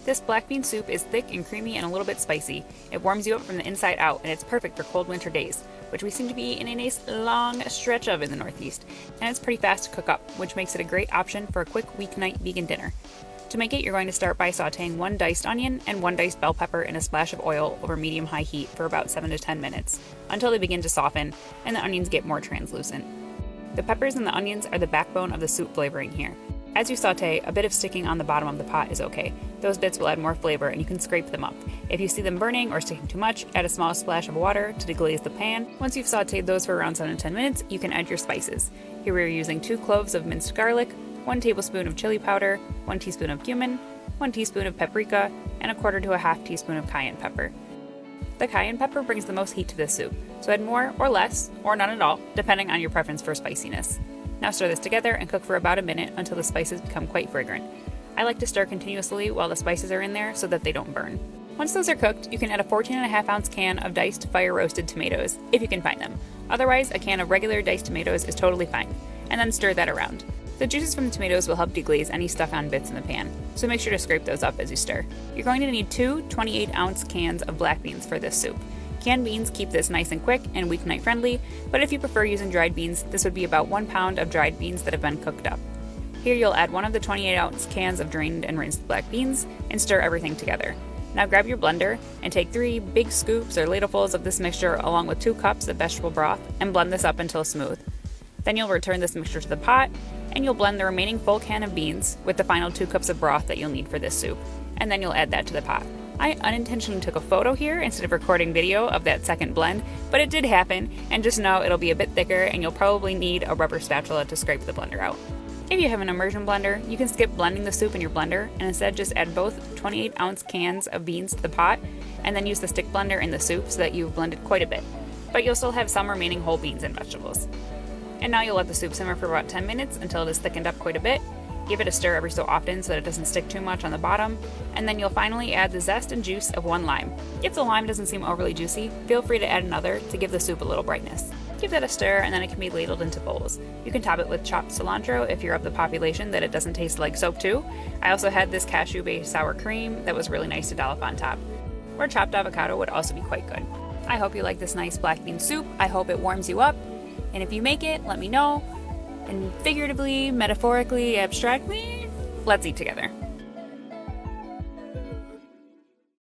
This black bean soup is thick and creamy and a little bit spicy. It warms you up from the inside out, and it's perfect for cold winter days, which we seem to be in a nice long stretch of in the Northeast. And it's pretty fast to cook up, which makes it a great option for a quick weeknight vegan dinner. To make it, you're going to start by sauteing 1 diced onion and 1 diced bell pepper in a splash of oil over medium-high heat for about 7 to 10 minutes, until they begin to soften and the onions get more translucent. The peppers and the onions are the backbone of the soup flavoring here. As you saute, a bit of sticking on the bottom of the pot is okay. Those bits will add more flavor and you can scrape them up. If you see them burning or sticking too much, add a small splash of water to deglaze the pan. Once you've sauteed those for around 7 to 10 minutes, you can add your spices. Here we are using 2 cloves of minced garlic, 1 tablespoon of chili powder, 1 teaspoon of cumin, 1 teaspoon of paprika, and 1/4 to 1/2 teaspoon of cayenne pepper. The cayenne pepper brings the most heat to this soup, so add more or less, or none at all, depending on your preference for spiciness. Now stir this together and cook for about a minute until the spices become quite fragrant. I like to stir continuously while the spices are in there so that they don't burn. Once those are cooked, you can add a 14.5 ounce can of diced fire-roasted tomatoes, if you can find them. Otherwise, a can of regular diced tomatoes is totally fine, and then stir that around. The juices from the tomatoes will help deglaze any stuck-on bits in the pan, so make sure to scrape those up as you stir. You're going to need 2 28-ounce cans of black beans for this soup. Canned beans keep this nice and quick and weeknight friendly, but if you prefer using dried beans, this would be about 1 pound of dried beans that have been cooked up. Here you'll add 1 of the 28-ounce cans of drained and rinsed black beans and stir everything together. Now grab your blender and take 3 big scoops or ladlefuls of this mixture along with 2 cups of vegetable broth and blend this up until smooth. Then you'll return this mixture to the pot and you'll blend the remaining full can of beans with the final 2 cups of broth that you'll need for this soup, and then you'll add that to the pot. I unintentionally took a photo here instead of recording video of that second blend, but it did happen, and just know it'll be a bit thicker and you'll probably need a rubber spatula to scrape the blender out. If you have an immersion blender, you can skip blending the soup in your blender and instead just add both 28-ounce cans of beans to the pot and then use the stick blender in the soup so that you've blended quite a bit, but you'll still have some remaining whole beans and vegetables. And now you'll let the soup simmer for about 10 minutes until it is thickened up quite a bit. Give it a stir every so often so that it doesn't stick too much on the bottom, and then you'll finally add the zest and juice of 1 lime. If the lime doesn't seem overly juicy, feel free to add another to give the soup a little brightness. Give that a stir and then it can be ladled into bowls. You can top it with chopped cilantro if you're of the population that it doesn't taste like soap too. I also had this cashew-based sour cream that was really nice to dollop on top. Or chopped avocado would also be quite good. I hope you like this nice black bean soup. I hope it warms you up, and if you make it, let me know. And figuratively, metaphorically, abstractly, let's eat together.